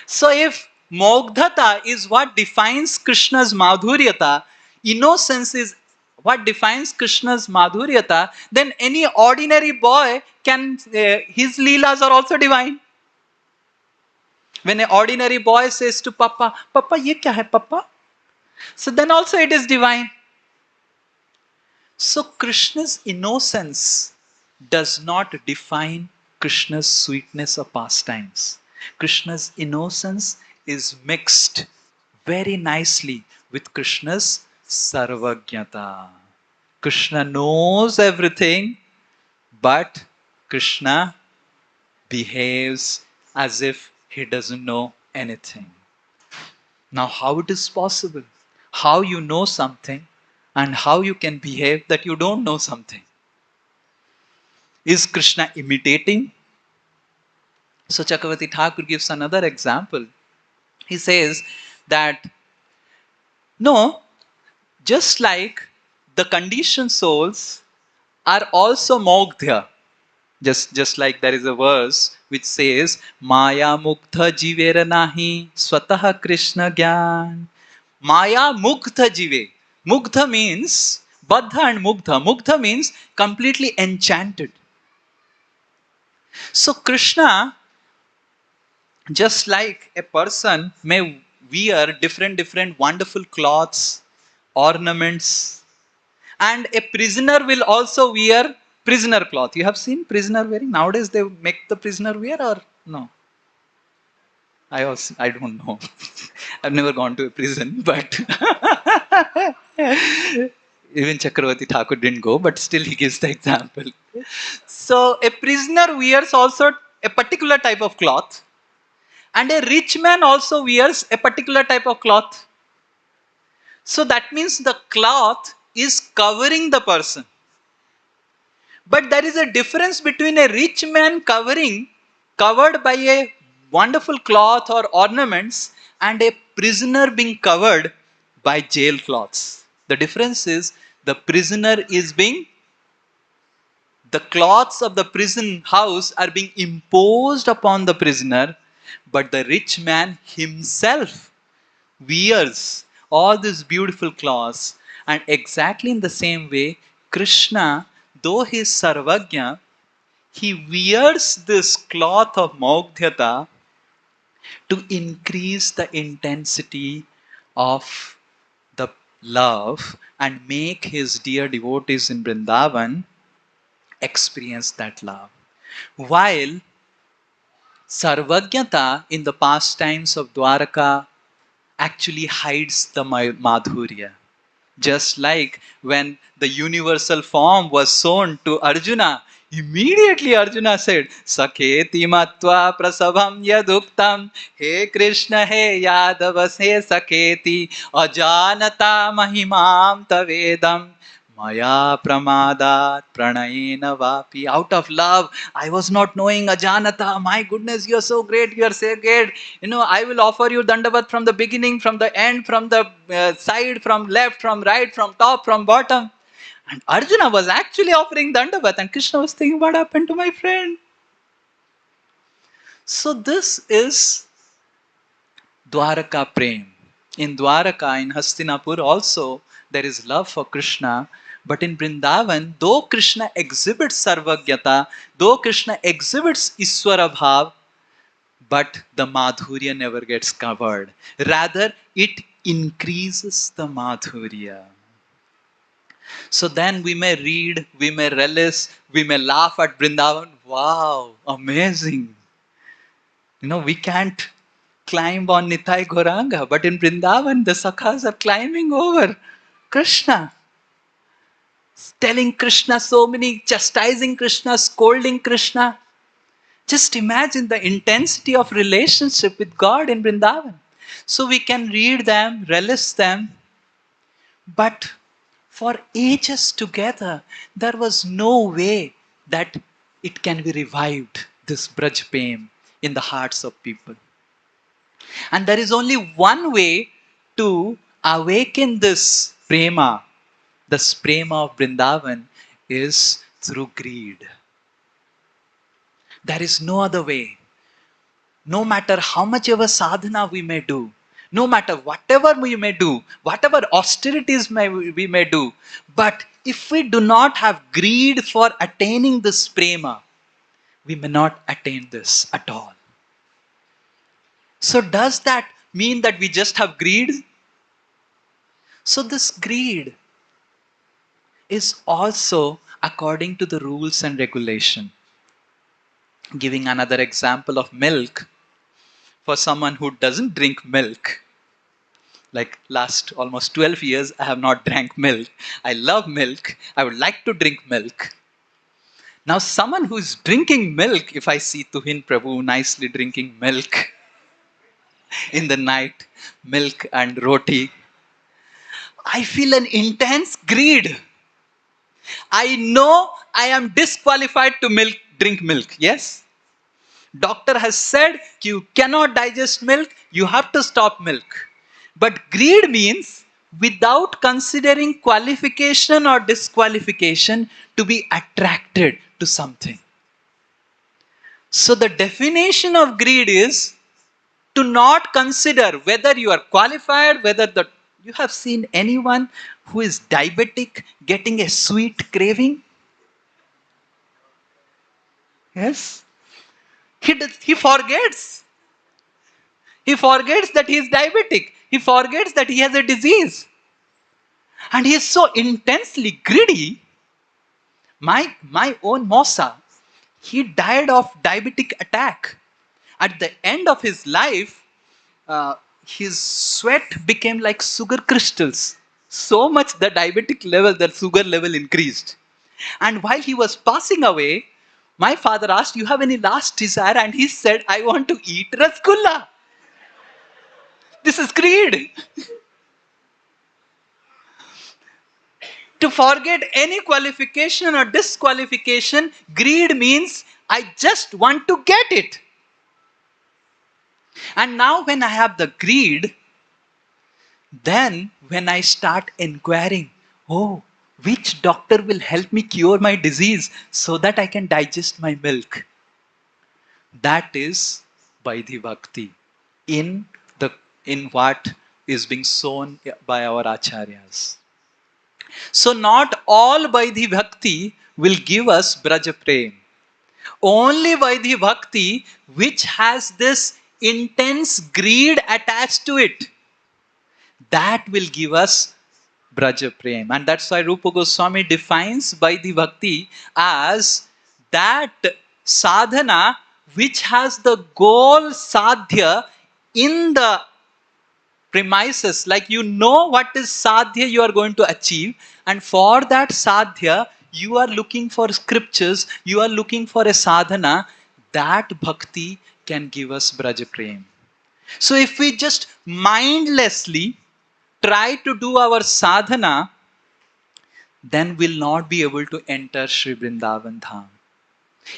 So if Mogdhata is what defines Krishna's madhuryata, innocence is what defines Krishna's madhuryata, then any ordinary boy can, his leelas are also divine. When an ordinary boy says to Papa, Papa, ye kya hai Papa? So then also it is divine. So Krishna's innocence does not define Krishna's sweetness or pastimes. Krishna's innocence is mixed very nicely with Krishna's sarvajnata. Krishna knows everything, but Krishna behaves as if he doesn't know anything. Now how it is possible? How you know something and how you can behave that you don't know something? Is Krishna imitating? So Chakravarti Thakur gives another example. He says that, no, just like the conditioned souls are also mogdhya. Just like there is a verse which says, Maya mugdha jivera nahi swataha Krishna gyan. Maya mugdha jive. Mugdha means, baddha and mugdha. Mugdha means completely enchanted. So Krishna, just like a person may wear different wonderful cloths, ornaments, and a prisoner will also wear prisoner cloth. You have seen prisoner wearing? Nowadays they make the prisoner wear or no? I don't know. I've never gone to a prison, but even Chakravarti Thakur didn't go, but still he gives the example. So a prisoner wears also a particular type of cloth, and a rich man also wears a particular type of cloth. So that means the cloth is covering the person. But there is a difference between a rich man covered by a wonderful cloth or ornaments and a prisoner being covered by jail cloths. The difference is the prisoner is being, the cloths of the prison house are being imposed upon the prisoner, but the rich man himself wears all these beautiful cloths. And exactly in the same way, Krishna, though he is Sarvajna, he wears this cloth of Maugdhyata to increase the intensity of the love and make his dear devotees in Vrindavan experience that love. While Sarvajnata in the pastimes of Dwaraka actually hides the Madhurya. Just like when the universal form was shown to Arjuna, immediately Arjuna said, Sakheti matva prasabham yaduktam, He Krishna he Yadavas he Sakheti, Ajanata mahimam tavedam, Maya pramadat pranayena vapi. Out of love, I was not knowing Ajanata. My goodness, you are so great, you are so great. I will offer you Dandavat from the beginning, from the end, from the side, from left, from right, from top, from bottom. And Arjuna was actually offering Dandavat, and Krishna was thinking, what happened to my friend? So this is Dwaraka Prem. In Dwaraka, in Hastinapur also, there is love for Krishna. But in Vrindavan, though Krishna exhibits Sarvajnata, though Krishna exhibits Iswara Bhav, but the madhurya never gets covered. Rather, it increases the madhurya. So then we may read, we may relish, we may laugh at Vrindavan. Wow, amazing. We can't climb on Nitai Gauranga, but in Vrindavan, the Sakhas are climbing over Krishna, telling Krishna so many, chastising Krishna, scolding Krishna. Just imagine the intensity of relationship with God in Vrindavan. So we can read them, relish them, but for ages together, there was no way that it can be revived, this Braj Prem in the hearts of people. And there is only one way to awaken this prema, this prema of Vrindavan, is through greed. There is no other way. No matter how much of a sadhana we may do, no matter whatever we may do, whatever austerities we may do, but if we do not have greed for attaining this prema, we may not attain this at all. So does that mean that we just have greed? So this greed is also according to the rules and regulation. Giving another example of milk, for someone who doesn't drink milk, like last almost 12 years, I have not drank milk. I love milk. I would like to drink milk. Now someone who is drinking milk, if I see Tuhin Prabhu nicely drinking milk in the night, milk and roti, I feel an intense greed. I know I am disqualified to drink milk. Yes? Doctor has said you cannot digest milk, you have to stop milk. But greed means without considering qualification or disqualification to be attracted to something. So the definition of greed is to not consider whether you are qualified, you have seen anyone who is diabetic getting a sweet craving? Yes? He forgets. He forgets that he is diabetic. He forgets that he has a disease. And he is so intensely greedy. My own Mosa, he died of diabetic attack. At the end of his life, his sweat became like sugar crystals. So much the diabetic level, the sugar level increased. And while he was passing away, my father asked, "You have any last desire?" And he said, "I want to eat rasgulla." This is greed. To forget any qualification or disqualification, greed means I just want to get it. And now when I have the greed, then when I start inquiring, oh, which doctor will help me cure my disease so that I can digest my milk? That is Vaidhi Bhakti in what is being sown by our acharyas. So not all Vaidhi Bhakti will give us Braja Prem. Only Vaidhi Bhakti which has this intense greed attached to it, that will give us Braja Prem. And that's why Rupa Goswami defines Vaidhi Bhakti as that sadhana which has the goal sadhya in the premises, like you know what is sadhya you are going to achieve, and for that sadhya you are looking for scriptures, you are looking for a sadhana. That bhakti can give us Braja Prem. So if we just mindlessly try to do our sadhana, then we'll not be able to enter Sri Vrindavan Dham.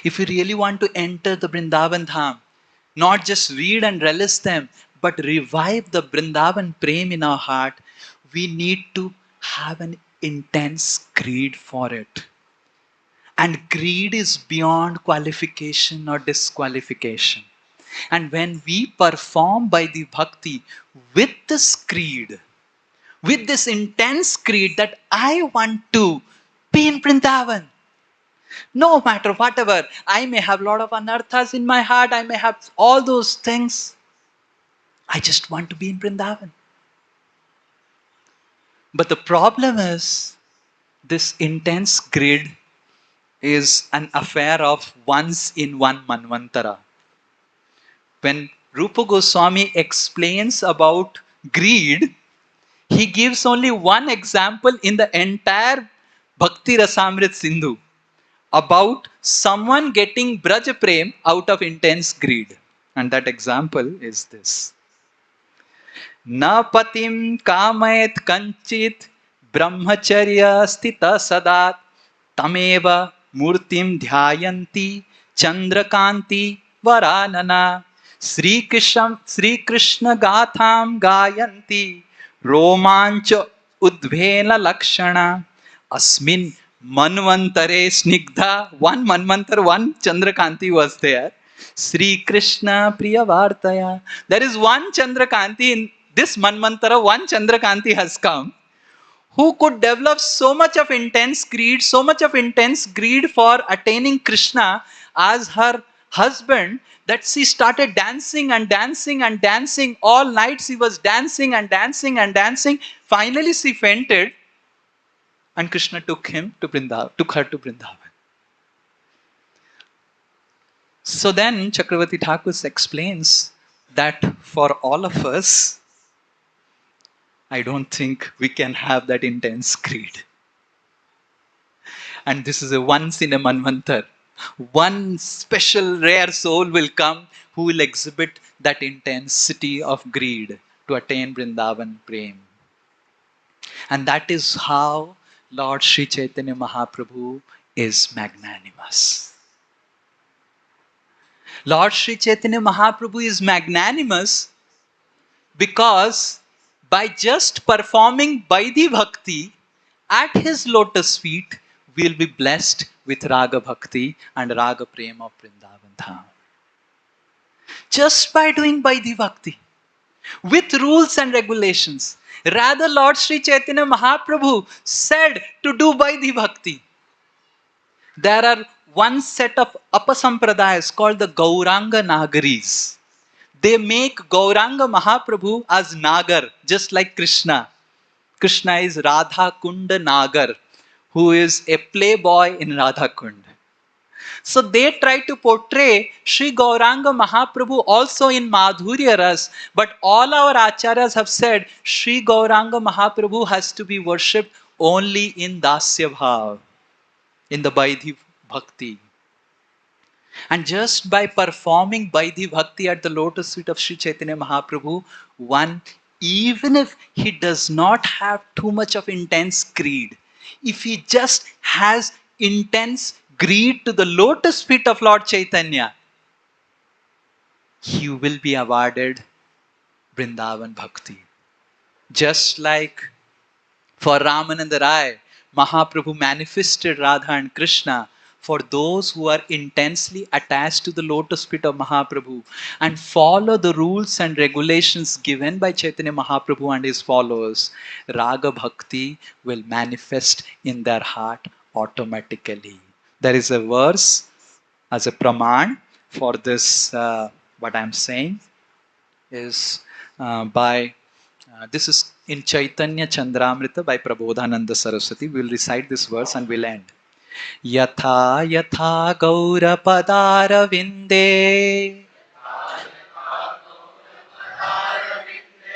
If we really want to enter the Vrindavan Dham, not just read and relish them, but revive the Vrindavan Prem in our heart, we need to have an intense greed for it. And greed is beyond qualification or disqualification. And when we perform by the bhakti with this greed, with this intense greed that I want to be in Vrindavan, No matter whatever, I may have a lot of anarthas in my heart, I may have all those things. I just want to be in Vrindavan. But the problem is, this intense greed is an affair of once in one manvantara. When Rupa Goswami explains about greed, he gives only one example in the entire Bhakti Rasamrit Sindhu about someone getting Braj Prem out of intense greed. And that example is this. Na patim kamayet kanchit brahmacharya stita sadat tameva murtim dhyayanti chandrakanti varanana Sri Krishna gatham gayanti romancha udvena lakshana asmin manvantare snigdha. One manvantar, one Chandrakanti was there. Sri Krishna Priya Vartaya. There is one Chandrakanti in this manvantara, one Chandrakanti has come who could develop so much of intense greed for attaining Krishna as her husband, that she started dancing and dancing and dancing. All night she was dancing and dancing and dancing. Finally she fainted and Krishna took her to Vrindavan. So then Chakravarti Thakur explains that for all of us, I don't think we can have that intense greed. And this is a once in a manvantar. One special rare soul will come who will exhibit that intensity of greed to attain Vrindavan Prem. And that is how Lord Sri Chaitanya Mahaprabhu is magnanimous. Lord Sri Chaitanya Mahaprabhu is magnanimous because by just performing Vaidhi Bhakti at his lotus feet, we will be blessed with Raga Bhakti and Raga Prema of Vrindavan Dham. Just by doing Vaidhi Bhakti, with rules and regulations. Rather, Lord Sri Chaitanya Mahaprabhu said to do Vaidhi Bhakti. There are one set of Apasampradayas called the Gauranga Nagaris. They make Gauranga Mahaprabhu as Nagar, just like Krishna. Krishna is Radha Kunda Nagar, who is a playboy in Radha Kund. So they try to portray Sri Gauranga Mahaprabhu also in Madhurya Ras, but all our acharyas have said Sri Gauranga Mahaprabhu has to be worshipped only in Dasya Bhav, in the Vaidhi Bhakti. And just by performing Vaidhi Bhakti at the lotus feet of Sri Chaitanya Mahaprabhu, one, even if he does not have too much of intense greed, if he just has intense greed to the lotus feet of Lord Chaitanya, he will be awarded Vrindavan Bhakti. Just like for Ramananda Rai, Mahaprabhu manifested Radha and Krishna for those who are intensely attached to the lotus feet of Mahaprabhu and follow the rules and regulations given by Chaitanya Mahaprabhu and his followers. Raga Bhakti will manifest in their heart automatically. There is a verse as a praman for this, what I am saying is this is in Chaitanya Chandramrita by Prabodhananda Saraswati. We will recite this verse and we'll end. Yatha yatha gaura padara vinde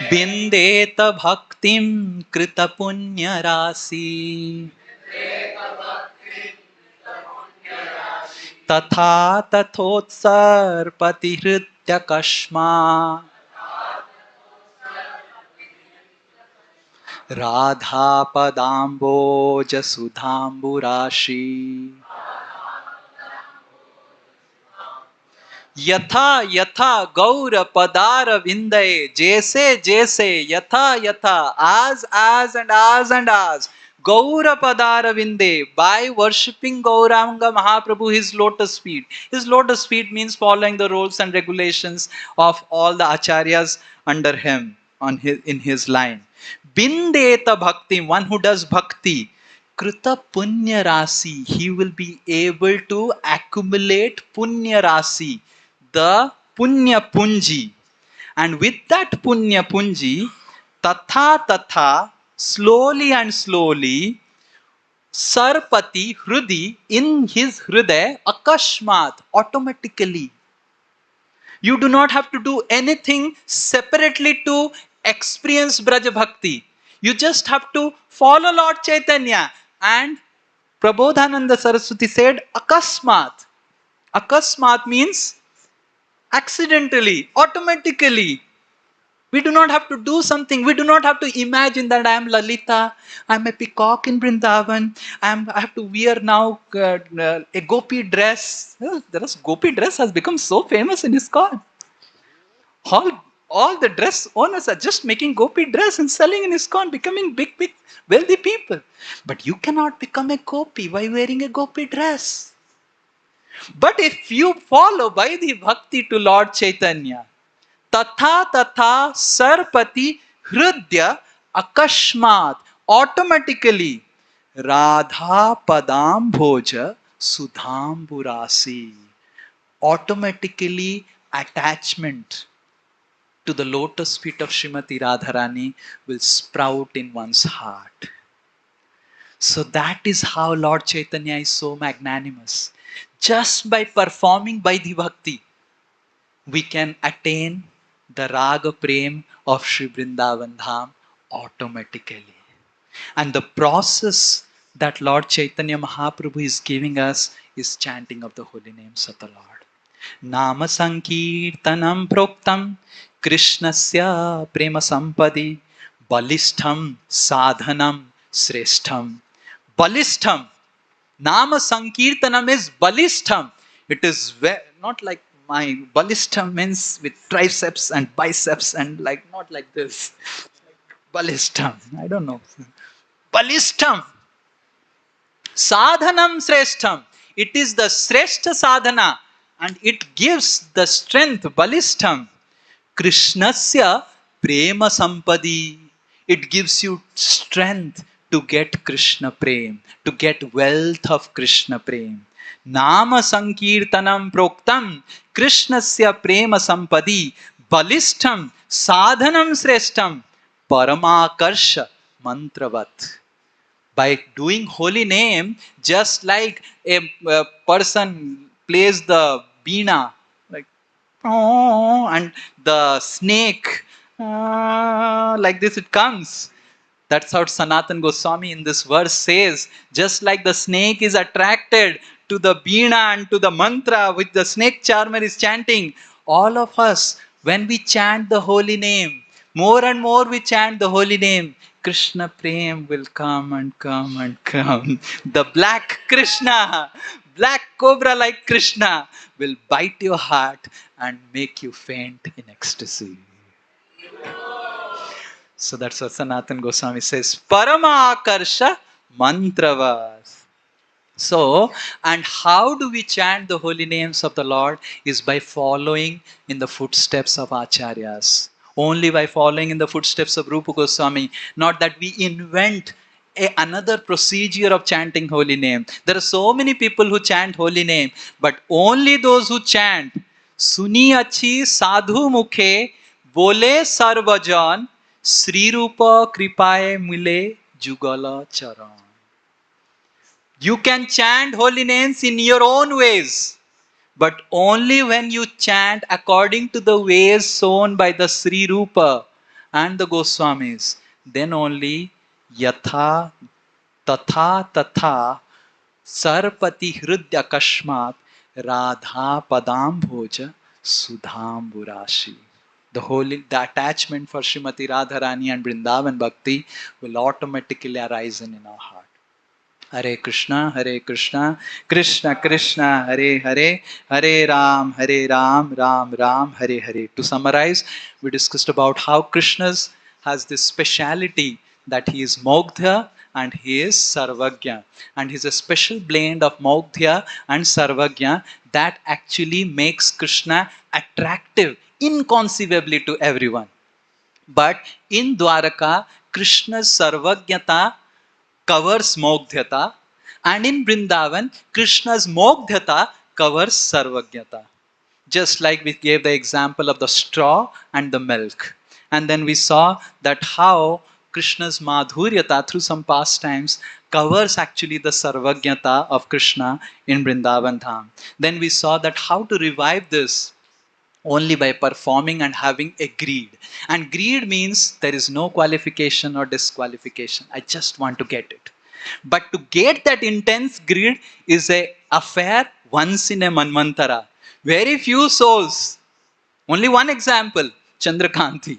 bindeta bhaktim krita punya rasi tatha tathotsar patihritya kashma Radha padamboja sudhambu rashi Yatha yatha gaura padara vindaye Jaise jaise yatha yatha as and as Gaura padara vinde, by worshipping Gauranga Mahaprabhu, his lotus feet. His lotus feet means following the rules and regulations of all the acharyas under him in his line. Bindeta bhakti, one who does bhakti. Krita Punya Rasi. He will be able to accumulate Punya Rasi, the Punya Punji. And with that Punya Punji, Tatha Tatha, slowly and slowly, Sarpati Hrudi, in his Hriday, Akashmat, automatically. You do not have to do anything separately to experience Braja Bhakti. You just have to follow Lord Chaitanya. And Prabodhananda Saraswati said, Akasmat. Akasmat means accidentally, automatically. We do not have to do something. We do not have to imagine that I am Lalita, I am a peacock in Vrindavan, I have to wear now a gopi dress. Gopi dress has become so famous in ISKCON. All the dress owners are just making gopi dress and selling in ISKCON, becoming big wealthy people. But you cannot become a gopi by wearing a gopi dress. But if you follow by the bhakti to Lord Chaitanya, Tatha Tatha Sarpati Hridya Akashmat, automatically Radha Padam Bhoja Sudhamburasi, automatically attachment to the lotus feet of Srimati Radharani will sprout in one's heart. So that is how Lord Chaitanya is so magnanimous. Just by performing by the bhakti, we can attain the Raga Prem of Sri Vrindavan Dham automatically. And the process that Lord Chaitanya Mahaprabhu is giving us is chanting of the holy names of the Lord. Nama Sankirtanam Proktam Krishnasya Prema Sampadi Balishtham Sadhanam Sreshtham. Balishtham. Nama Sankirtanam is Balishtham. It is not like my Balishtham means with triceps and biceps and like not like this. Balishtham. I don't know. Balishtham. Sadhanam Sreshtham. It is the Sreshta Sadhana and it gives the strength. Balishtham. Krishnasya Prema Sampadi. It gives you strength to get Krishna Prem, to get wealth of Krishna Prem. Nama Sankirtanam Proktam Krishnasya Prema Sampadi Balishtham Sadhanam Sreshtham Paramakarsha Mantravat. By doing holy name, just like a person plays the veena, like oh, and the snake like this it comes. That's how Sanatana Goswami in this verse says, just like the snake is attracted to the veena and to the mantra which the snake charmer is chanting, all of us, when we chant the holy name, more and more we chant the holy name, Krishna Prem will come and come and come. The black Krishna, black cobra like Krishna will bite your heart and make you faint in ecstasy. So that's what Sanatana Goswami says. Parama Akarsha Mantravas. So, and how do we chant the holy names of the Lord? Is by following in the footsteps of Acharyas. Only by following in the footsteps of Rupa Goswami. Not that we invent another procedure of chanting holy name. There are so many people who chant holy name, but only those who chant Suni Achi Sadhu Mukhe Bole Sarvajan Sri Rupa Kripaye Mile Jugala Charan. You can chant holy names in your own ways, but only when you chant according to the ways shown by the Sri Rupa and the Goswamis, then only Yatha Tatha Tatha Sarpati Hridya Kashmat Radha Padam Bhoja Sudham Burashi. The attachment for Srimati Radharani and Vrindavan Bhakti will automatically arise in our heart. Hare Krishna, Krishna Krishna, Hare Hare, Hare Ram, Ram Ram, Hare Hare. To summarize, we discussed about how Krishna has this speciality that he is Mogdhya and he is Sarvagya. And he is a special blend of Mogdhya and Sarvagya that actually makes Krishna attractive inconceivably to everyone. But in Dwaraka, Krishna's Sarvagyata covers Mogdhyata, and in Vrindavan, Krishna's Mogdhyata covers Sarvajnata. Just like we gave the example of the straw and the milk. And then we saw that how Krishna's Madhuryata through some pastimes covers actually the Sarvajnata of Krishna in Vrindavan Dham. Then we saw that how to revive this only by performing and having a greed. And greed means there is no qualification or disqualification. I just want to get it. But to get that intense greed is a affair once in a manvantara. Very few souls. Only one example, Chandrakanti,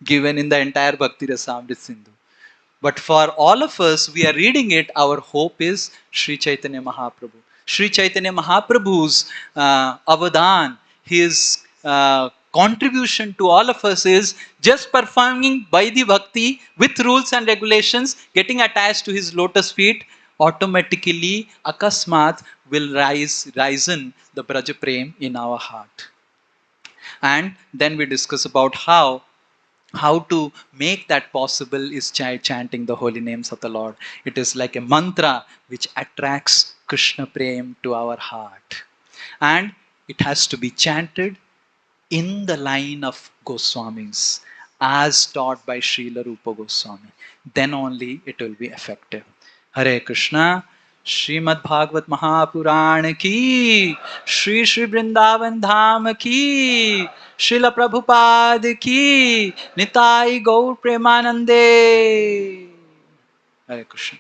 given in the entire Bhakti Rasamrita Sindhu. But for all of us, we are reading it, our hope is Sri Chaitanya Mahaprabhu. Sri Chaitanya Mahaprabhu's avadan, his contribution to all of us is just performing Vaidhi Bhakti with rules and regulations, getting attached to his lotus feet, automatically, akasmat, will risen the Braja Prem in our heart. And then we discuss about how to make that possible is chanting the holy names of the Lord. It is like a mantra which attracts Krishna Prem to our heart. And it has to be chanted in the line of Goswamis, as taught by Srila Rupa Goswami. Then only it will be effective. Hare Krishna. Srimad Bhagavat Mahapuran ki, Shri Shri Vrindavan Dham ki, Srila Prabhupada ki, Nitai Gaur Premanande. Hare Krishna.